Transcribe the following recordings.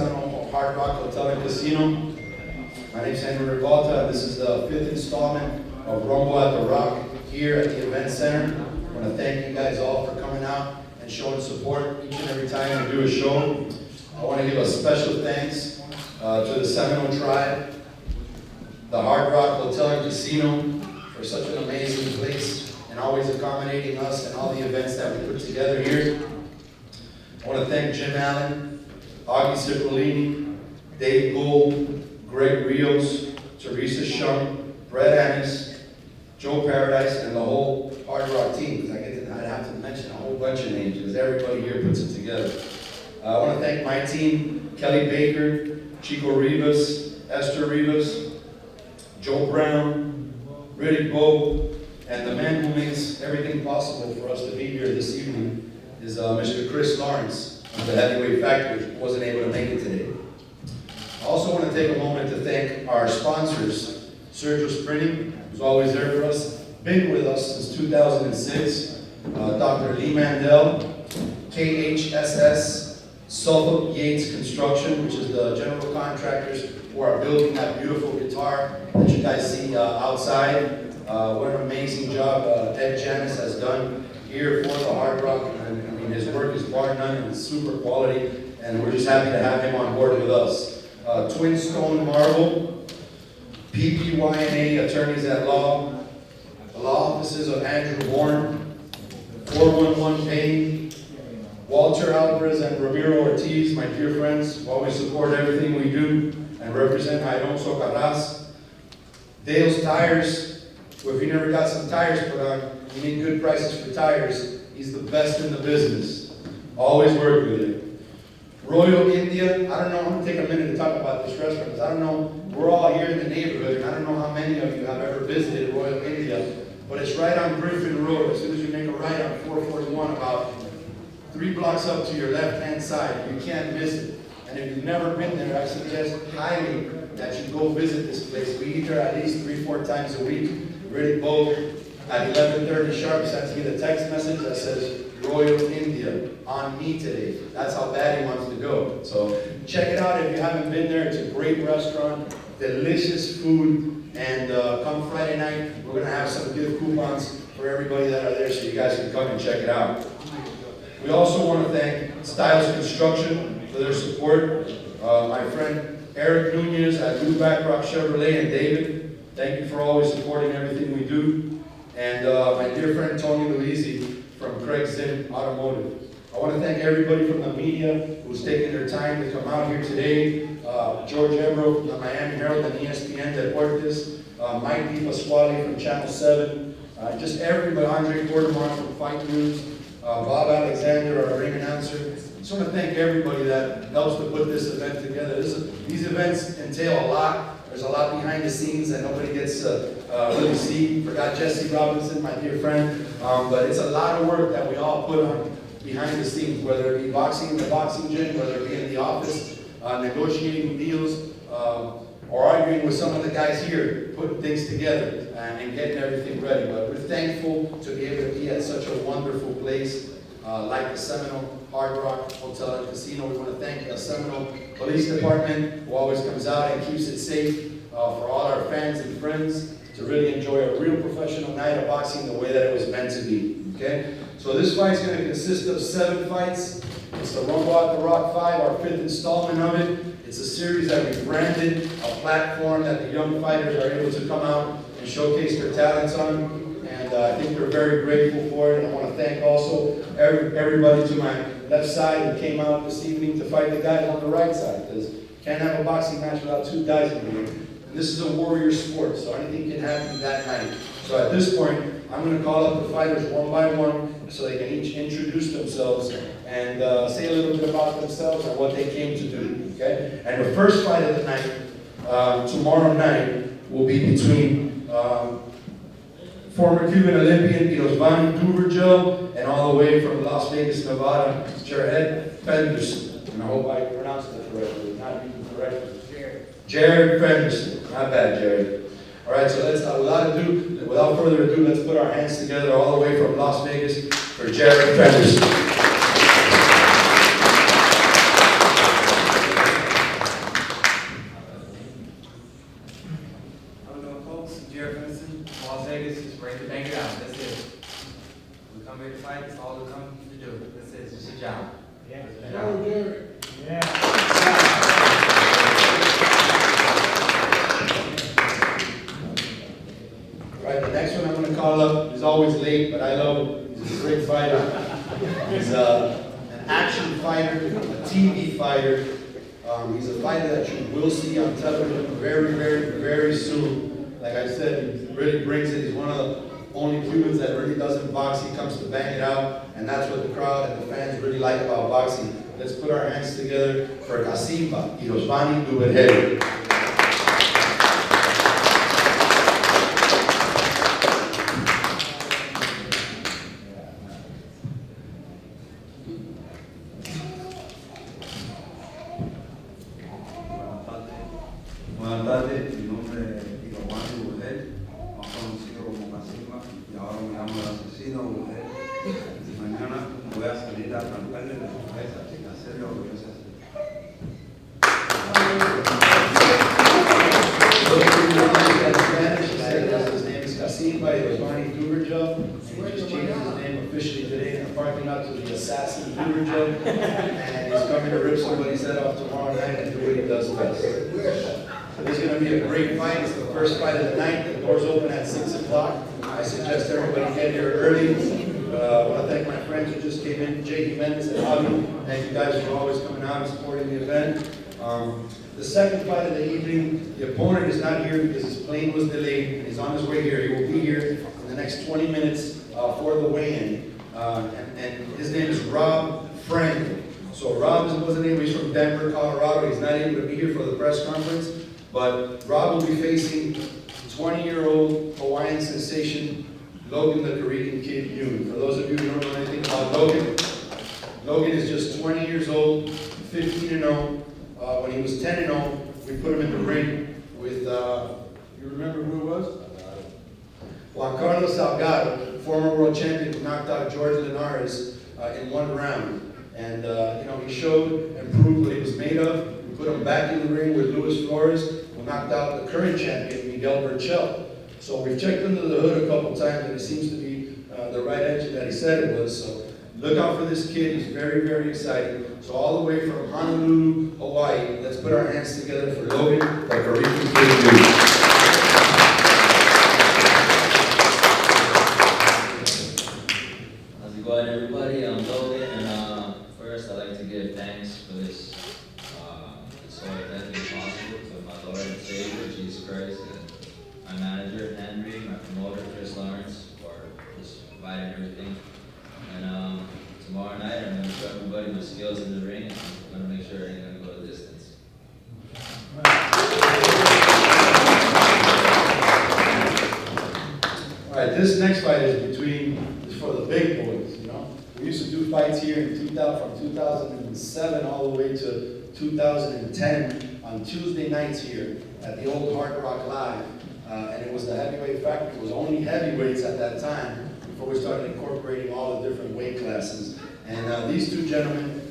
Seminole Hard Rock Hotel and Casino. My name is Henry Revolta, and this is the 5th installment of Rumble at the Rock here at the Event Center. I want to thank you guys all for coming out and showing support each and every time we do a show. I want to give a special thanks to the Seminole tribe, the Hard Rock Hotel and Casino, for such an amazing place and always accommodating us and all the events that we put together here. I want to thank Jim Allen, Augie Cipollini, Dave Gould, Greg Rios, Teresa Shum, Brett Annis, Joe Paradise, and the whole Hard Rock team, because I'd have to mention a whole bunch of names because everybody here puts it together. I want to thank my team, Kelly Baker, Chico Rivas, Esther Rivas, Joe Brown, Riddick Bowe, and the man who makes everything possible for us to be here this evening is Mr. Chris Lawrence of the Heavyweight Factory, who wasn't able to make it today. I also want to take a moment to thank our sponsors, Sergio Sprinting, who's always there for us, been with us since 2006, Dr. Lee Mandel, KHSS, Suffolk Yates Construction, which is the general contractors who are building that beautiful guitar that you guys see outside. What an amazing job Ed Janis has done here for the Hard Rock. And, I mean, his work is bar none and super quality, and we're just happy to have him on board with us. Twin Stone Marble, PPYNA Attorneys at Law, the law offices of Andrew Bourne, 411 Payne, Walter Alvarez and Ramiro Ortiz, my dear friends, who always support everything we do and represent Alonso Carras. Dale's Tires, well, if you never got some tires put on, you need good prices for tires. He's the best in the business. Always work with him. Royal India, I don't know, I'm going to take a minute to talk about this restaurant, because I don't know, we're all here in the neighborhood, and I don't know how many of you have ever visited Royal India, but it's right on Griffin Road. As soon as you make a right on 441, about 3 blocks up to your left-hand side. You can't miss it. And if you've never been there, I suggest highly that you go visit this place. We eat there at least 3-4 times a week. Riddick Bowe at 11:30 sharp sends me the text message that says, Royal India on me today. That's how bad he wants to go. So check it out if you haven't been there. It's a great restaurant, delicious food, and come Friday night, we're going to have some gift coupons for everybody that are there so you guys can come and check it out. We also want to thank Styles Construction for their support. My friend Eric Nunez at New Backrock Chevrolet and David, thank you for always supporting everything we do. And my dear friend Tony Luisi from Craig Zinn Automotive. I want to thank everybody from the media who's taking their time to come out here today. George Ebro, the Miami Herald and ESPN Deportes, Mike DiPasquale from Channel 7, just everybody, Andre Gordemar from Fight News, Bob Alexander, our ring announcer. Just want to thank everybody that helps to put this event together. These events entail a lot. There's a lot behind the scenes that nobody gets to really see. Forgot Jesse Robinson, my dear friend. But it's a lot of work that we all put on behind the scenes, whether it be boxing in the boxing gym, whether it be in the office, negotiating deals, or arguing with some of the guys here, putting things together and getting everything ready. But we're thankful to be able to be at such a wonderful place like the Seminole Hard Rock Hotel and Casino. We want to thank the Seminole Police Department, who always comes out and keeps it safe for all our fans and friends to really enjoy a real professional night of boxing the way that it was meant to be. Okay? So this fight's going to consist of 7 fights. It's the Rumble at the Rock 5, our 5th installment of it. It's a series that we branded, a platform that the young fighters are able to come out and showcase their talents on. And I think we're very grateful for it. And I want to thank also everybody to my left side who came out this evening to fight the guys on the right side. Because you can't have a boxing match without 2 guys in the ring. And this is a warrior sport, so anything can happen that night. So at this point, I'm going to call up the fighters one by one so they can each introduce themselves and say a little bit about themselves and what they came to do. Okay? And the first fight of the night, tomorrow night, will be between former Cuban Olympian Irosvani Duvergel and all the way from Las Vegas, Nevada, Jared Fenderson. And I hope I pronounced it correctly, not even correctly. Jared Fenderson. Not bad, Jared. All right, so let's, without further ado, let's put our hands together all the way from Las Vegas for Jared Fenderson. always late, but I love him. He's a great fighter. He's an action fighter, a TV fighter. He's a fighter that you will see on television very, very, very soon. Like I said, he really brings it. He's one of the only Cubans that really doesn't box. He comes to bang it out, and that's what the crowd and the fans really like about boxing. Let's put our hands together for Casimba y Rosmani Duvergel. Buenas tardes, mi nombre es Giovanni Burgel, más conocido como Casimba, y ahora me llamo el asesino Burgel. Mañana voy a salir a cantarle de su cabeza y hacer lo que yo sé hacer. His name is Casimba y Rosmani Duvergel. He just changed his name officially today in the parking lot to the Assassin Duvergel. And he's coming to rip somebody's head off tomorrow night and do what he does best. This is going to be a great fight. It's the first fight of the night. The doors open at 6 o'clock. I suggest everybody get here early. I want to thank my friends who just came in, Jay Jimenez and Javi. Thank you guys for always coming out and supporting the event. The second fight of the evening, the opponent is not here because his plane was delayed and he's on his way here. He will be here in the next 20 minutes for the weigh-in. And his name is Rob Franklin. So Rob was the name. He's from Denver, Colorado. He's not able to be here for the press conference. But Rob will be facing 20-year-old Hawaiian sensation, Logan the Korean Kid Yoon. For those of you who don't know anything about Logan, Logan is just 20 years old, 15-0. When he was 10-0, we put him in the ring with, you remember who it was? Juan Carlos Salgado, former world champion, who knocked out George Linares in one round. And he showed and proved what he was made of. We put him back in the ring with Luis Flores, who knocked out the current champion, Miguel Berchel. So we've checked under the hood a couple times, and it seems to be the right engine that he said it was. So look out for this kid. He's very, very exciting. So all the way from Honolulu, Hawaii, let's put our hands together for Logan, the Korean Kid Yoon. How's it going, everybody? I'm Logan, and first I'd like to give thanks for this whole event being possible to my Lord and Savior, Jesus Christ, and my manager, Henry, my promoter, Chris Lawrence, for just providing everything. And tomorrow night, I'm going to show everybody my skills in the ring, and I'm going to make sure I ain't going to go the distance. All right, this next fight is for the big boys, We used to do fights here in from 2007 all the way to 2010 on Tuesday nights here at the old Hard Rock Live. And it was the heavyweight factory. It was only heavyweights at that time before we started incorporating all the different weight classes. And these two gentlemen,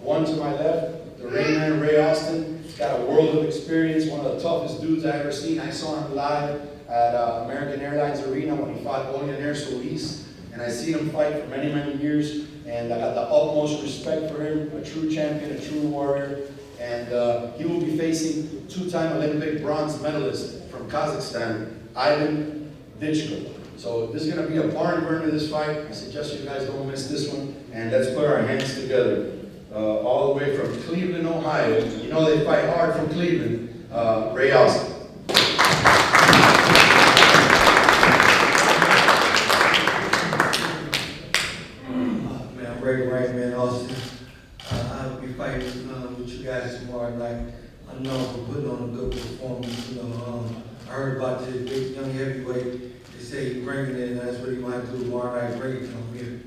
one to my left, the Rayman Ray Austin. He's got a world of experience, one of the toughest dudes I ever seen. I saw him live at American Airlines Arena when he fought Olivier Solis. And I seen him fight for many, many years. And I got the utmost respect for him, a true champion, a true warrior. And he will be facing two-time Olympic bronze medalist from Kazakhstan, Ivan Ditchko. So this is going to be a barn burner, this fight. I suggest you guys don't miss this one. And let's put our hands together. All the way from Cleveland, Ohio. You know they fight hard from Cleveland. Ray Austin. Man, Rayman Austin. I'll be fighting with you guys tomorrow night. I'm known for putting on a good performance. I heard about this big young heavyweight. They say he bring it in. That's what he might do tomorrow night. Bring it from here.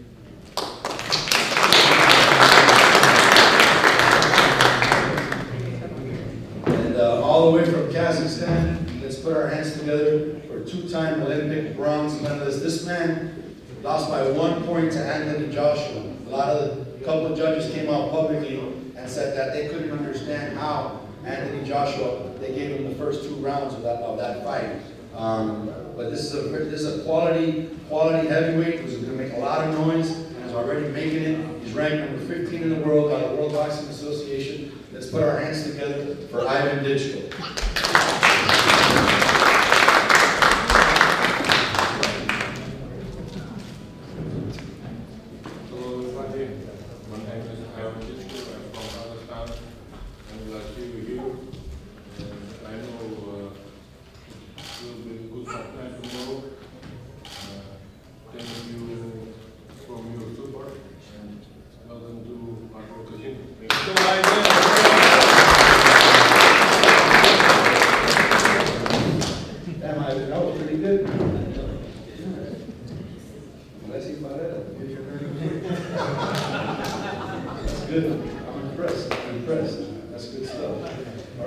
And all the way from Kazakhstan, let's put our hands together for two-time Olympic bronze medalist. This man lost by 1 point to Anthony Joshua. A couple of judges came out publicly and said that they couldn't understand how Anthony Joshua, they gave him the first 2 rounds of that fight. But this is a quality heavyweight who's going to make a lot of noise and is already making it. He's ranked number 15 in the world by the World Boxing Association. Let's put our hands together for Ivan Ditchko.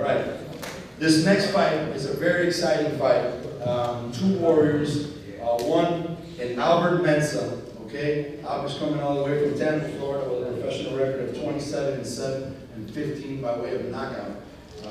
right. This next fight is a very exciting fight. Two warriors, one in Albert Mensa, okay? Albert's coming all the way from Tampa, Florida, with a professional record of 27-7 and 15 by way of knockout.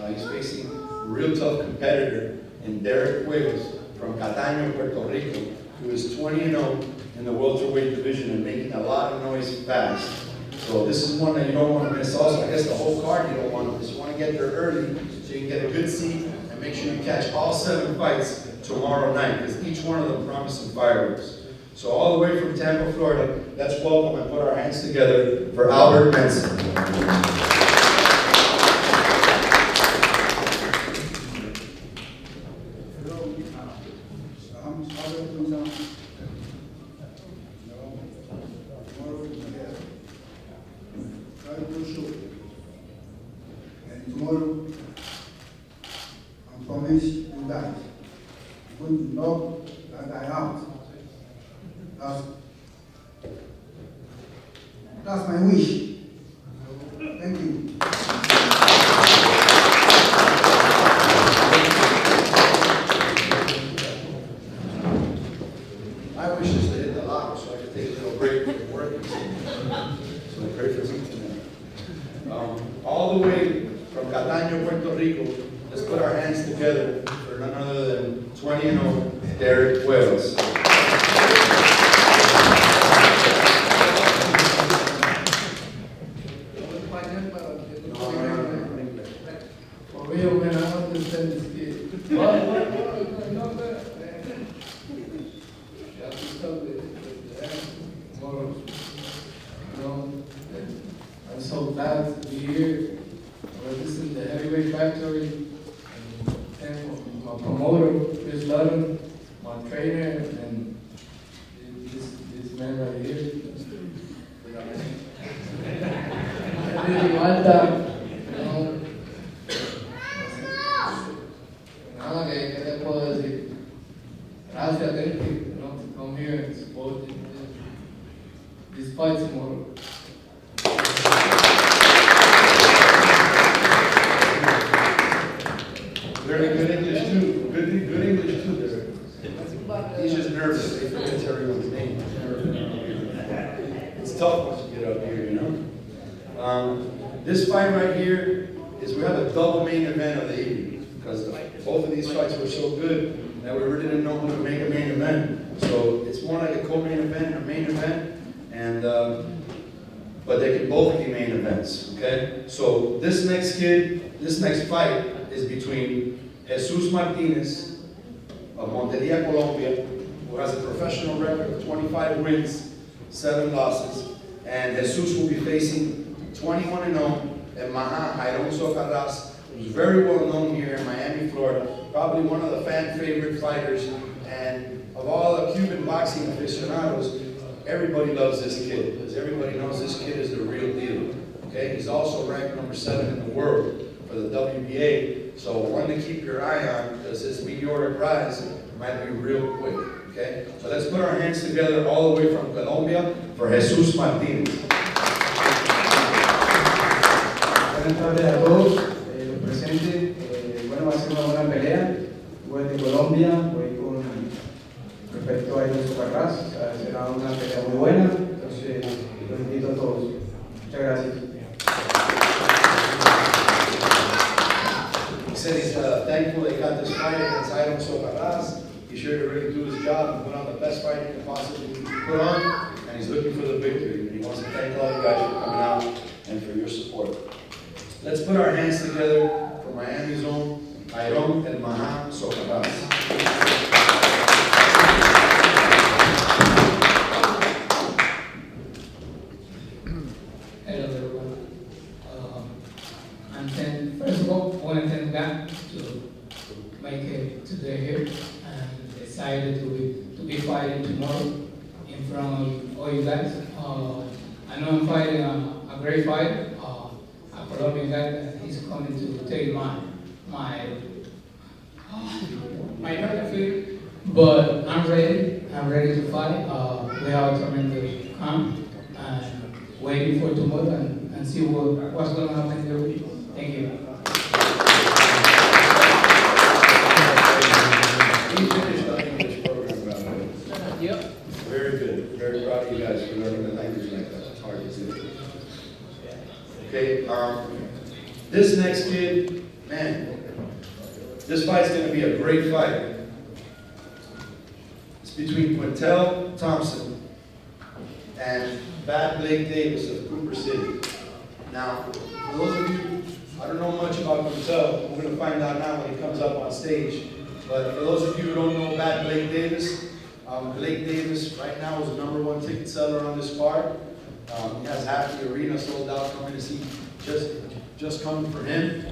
He's facing a real tough competitor in Derek Cuevas from Cataño, Puerto Rico, who is 20-0 in the welterweight division and making a lot of noise fast. So this is one that you don't want to miss. Also, I guess the whole card you don't want to miss. You want to get there early so you can get a good seat and make sure you catch all 7 fights tomorrow night, because each one of them promise some fireworks. So all the way from Tampa, Florida, let's welcome and put our hands together for Albert Mensa. And tomorrow, I promise you guys, good knock that I out. That's my wish. Thank you. My wish is to hit the lotto so I can take a little break from work. So I pray for me tonight. All the way from Cataño, Puerto Rico, let's put our hands together for none other than 20-0 Derek Cuevas. For real, man, I understand this kid. You have to stop with the ass tomorrow. You know, and I'm so glad to be here. This is the heavyweight factory. And my promoter, Chris Ludden, my trainer, and this man right here. Really Malta, you know. Nada que te puedo decir. Gracias, thank you, you know, to come here and support this fight tomorrow. Very good English too. Good English too, Derek. He's just nervous. He forgets everyone's name. It's tough once you get up here, you know. This fight right here is, we have a double main event of the evening, because both of these fights were so good that we really didn't know who to make a main event. So it's more like a co-main event and a main event, and but they can both be main events. Okay. So this next fight is between Jesus Martinez of Monteria, Colombia, who has a professional record of 25 wins, 7 losses, and Jesus will be facing 21-0 and Maha Jairón Socarrás, who's very well known here in Miami, Florida, probably one of the fan favorite fighters, and of all the Cuban boxing aficionados, everybody loves this kid, because everybody knows this kid is the real deal. Okay, he's also ranked number 7 in the world for the WBA, so one to keep your eye on, because his meteoric rise might be real quick. Okay, so let's put our hands together all the way from Colombia for Jesus Martinez. Buenas tardes a todos los presentes. Bueno, va a ser una buena pelea. Voy de Colombia, voy con respecto a Jairón Socarrás. Será una pelea muy buena. Entonces, los invito a todos. Muchas gracias. He said he's thankful they got this fight against Jairón Socarrás. He's sure to really do his job and put on the best fight he can possibly put on, and he's looking for the victory. And he wants to thank all you guys for coming out and for your support. Let's put our hands together for Miami's own Jairón and Maha Socarrás. Hello everyone. First of all, I want to thank God to make it today here, and excited to be fighting tomorrow in front of all you guys. I know I'm fighting a great fight. A Colombian guy that he's coming to take my field, but I'm ready. I'm ready to fight. We have a tremendous camp and waiting for tomorrow and see what's going to happen there. Thank you. This next kid, man, this fight's gonna be a great fight. It's between Quintel Thompson and Bad Blake Davis of Cooper City. Now, for those of you, I don't know much about Quintel, we're gonna find out now when he comes up on stage. But for those of you who don't know Bad Blake Davis right now is the #1 ticket seller on this card. He has half the arena sold out coming to see, just coming for him.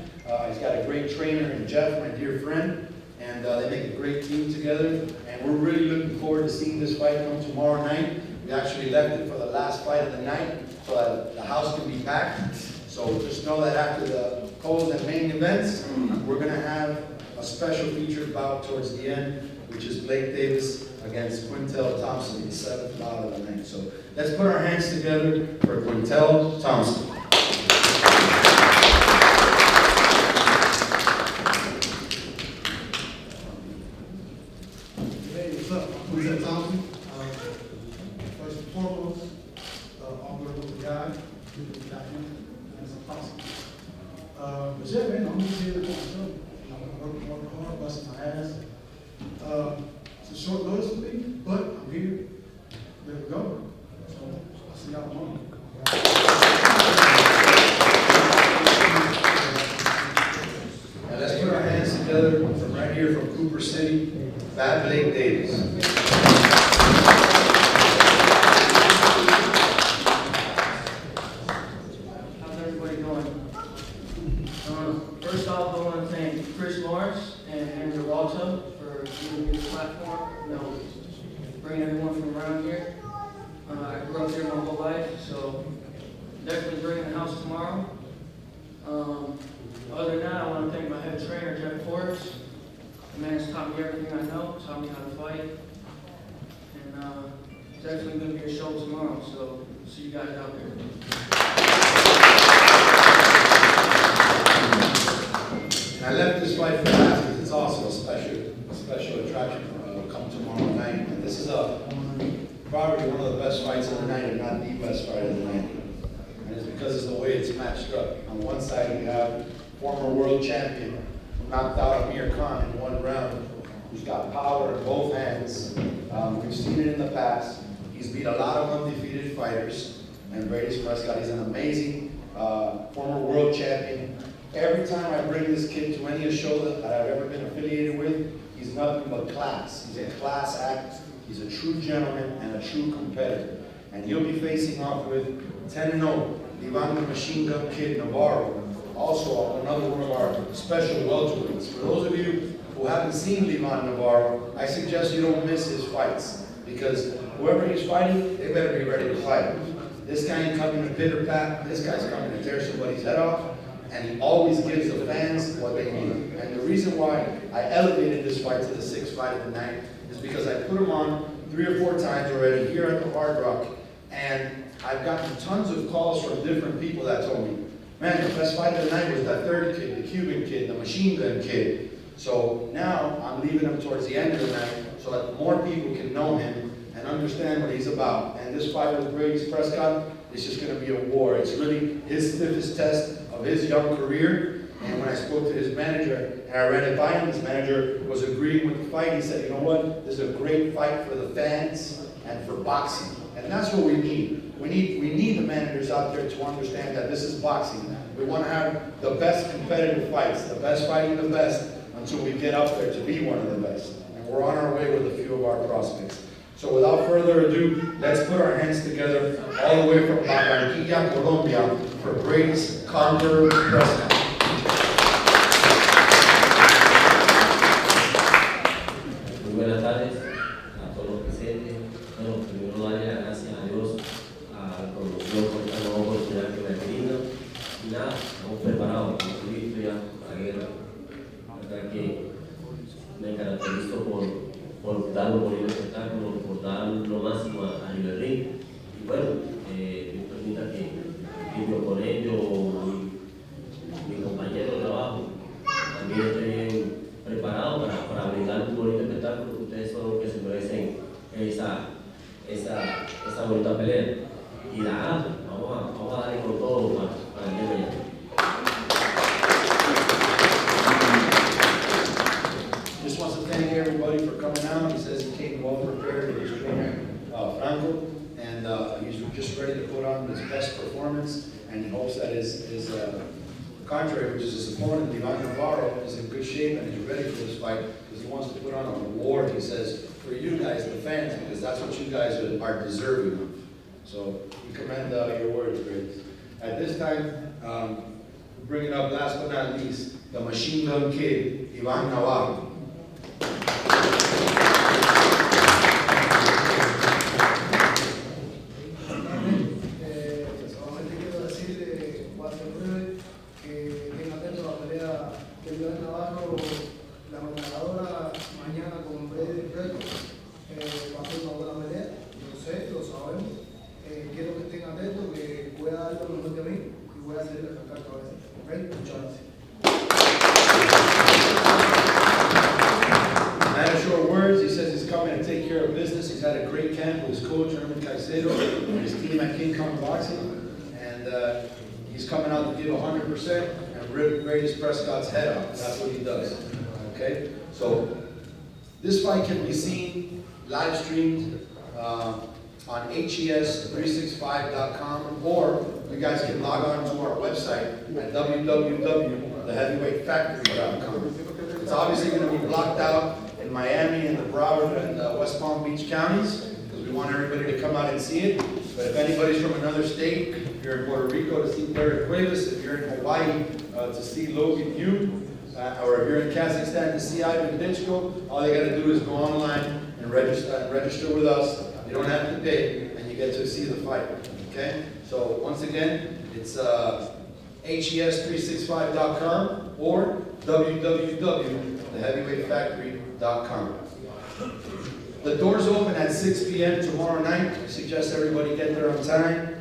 He's got a great trainer in Jeff, my dear friend, and they make a great team together. And we're really looking forward to seeing this fight come tomorrow night. We actually left it for the last fight of the night so that the house can be packed. So just know that after the cold and main events, we're going to have a special featured bout towards the end, which is Blake Davis against Quintel Thompson, the 7th bout of the night. So let's put our hands together for Quintel Thompson. Hey, what's up? I'm Quintel Thompson. First and foremost, all good with the guy, that's possible. But yeah, man, I'm just here to show. I'm working hard, busting my ass. It's a short notice for me, but I'm here. There we go. So I'll see y'all tomorrow. And let's put our hands together from right here from Cooper City, Bad Blake Davis. How's everybody doing? First off, I want to thank Chris Lawrence and Andrew Walter for giving me this platform, bringing everyone from around here. I grew up here my whole life, so definitely bringing the house tomorrow. Other than that, I want to thank my head trainer, Jeff Forbes. The man's taught me everything I know, taught me how to fight. And it's definitely going to be a show tomorrow, so see you guys out there. And I left this fight for last because it's also a special attraction come tomorrow night. And this is probably one of the best fights of the night, if not the best fight of the night. And it's because it's the way it's matched up. On one side, we have former world champion who knocked out Amir Khan in 1 round, who's got power in both hands. We've seen it in the past. He's beat a lot of undefeated fighters. And Brady Prescott, he's an amazing former world champion. Every time I bring this kid to any show that I've ever been affiliated with, he's nothing but class. He's a class act. He's a true gentleman and a true competitor. And he'll be facing off with 10-0, Ivan the Machine Gun Kid Navarro, also another one of our special welterweights. For those of you who haven't seen Ivan Navarro, I suggest you don't miss his fights, because whoever he's fighting, they better be ready to fight. This guy ain't coming to pitter pat. This guy's coming to tear somebody's head off. And he always gives the fans what they need. And the reason why I elevated this fight to the 6th fight of the night is because I put him on 3 or 4 times already here at the Hard Rock. And I've gotten tons of calls from different people that told me, man, the best fight of the night was that 3rd kid, the Cuban kid, the Machine Gun Kid. So now I'm leaving him towards the end of the night so that more people can know him and understand what he's about. And this fight with Brady Prescott is just going to be a war. It's really his stiffest test of his young career. And when I spoke to his manager and I ran it by him, his manager was agreeing with the fight. He said, you know what, this is a great fight for the fans and for boxing. And that's what we need. We need the managers out there to understand that this is boxing. We want to have the best competitive fights, the best fighting the best, until we get up there to be one of the best. And we're on our way with a few of our prospects. So without further ado, let's put our hands together all the way from Barranquilla, Colombia, for Brady's Conqueror Prescott. Muy buenas tardes a todos los presentes. Bueno, primero darle las gracias a Dios por esta nueva oportunidad que me ha tenido. Y nada, estamos preparados, estamos listos ya para la guerra. La verdad que me caracterizo por dar un bonito espectáculo, por dar lo máximo a nivel ring. Y bueno, Dios permita que mi oponente o mi compañero de trabajo también esté bien preparado para brindar un bonito espectáculo. Ustedes son los que se merecen esa bonita pelea. Y nada, vamos a darle con todo para el día de mañana. contrary, which is his opponent, Ivan Navarro, is in good shape and he's ready for this fight because he wants to put on a war, he says, for you guys, the fans, because that's what you guys are deserving of. So we commend your words, Grace. At this time, bringing up last but not least, the Machine Gun Kid, Ivan Navarro. Solamente quiero decirle, voy a ser breve, que estén atentos a la pelea de Iván Navarro, la ganadora mañana con Brady Records. Va a ser una buena pelea, lo sé, lo sabemos. Quiero que estén atentos, que voy a dar lo mejor de mí y voy a salir a sacar cabeza. ¿Ok? Muchas gracias. Man of short words, he says he's coming to take care of business. He's had a great camp with his coach, Herman Caicedo, and his team at King Kong Boxing. And he's coming out to give 100% and rip Grady Prescott's head off. That's what he does. Okay? So, this fight can be seen, live streamed on HES365.com, or you guys can log on to our website at www.theheavyweightfactory.com. It's obviously going to be blocked out in Miami and the Broward and West Palm Beach counties, because we want everybody to come out and see it. But if anybody's from another state, if you're in Puerto Rico to see Derek Cuevas, if you're in Hawaii to see Logan Yu, or if you're in Kazakhstan to see Ivan Ditchko, all you got to do is go online and register with us. You don't have to pay, and you get to see the fight. Okay? So once again, it's HES365.com or www.theheavyweightfactory.com. The doors open at 6 p.m. tomorrow night. I suggest everybody get there on time.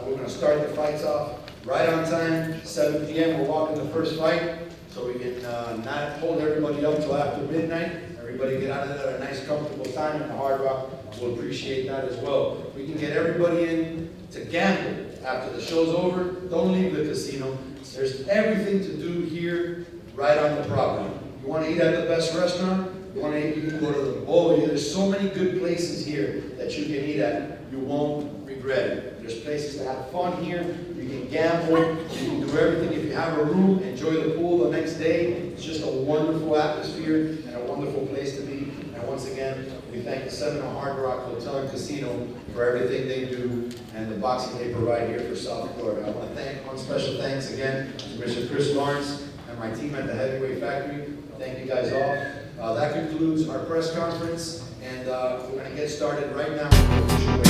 We're going to start the fights off right on time. 7 p.m. we're walking the first fight, so we can not hold everybody up till after midnight. Everybody get out of there at a nice, comfortable time in the Hard Rock. We'll appreciate that as well. We can get everybody in to gamble after the show's over. Don't leave the casino. There's everything to do here right on the property. You want to eat at the best restaurant? You want to eat, you can go to the bowl. There's so many good places here that you can eat at. You won't regret it. There's places to have fun here. You can gamble. You can do everything. If you have a room, enjoy the pool the next day. It's just a wonderful atmosphere and a wonderful place to be. And once again, we thank the Seminole Hard Rock Hotel and Casino for everything they do and the boxing they provide here for South Florida. I want to thank, one special thanks again to Mr. Chris Lawrence and my team at the Heavyweight Factory. Thank you guys all. That concludes our press conference, and we're going to get started right now with the official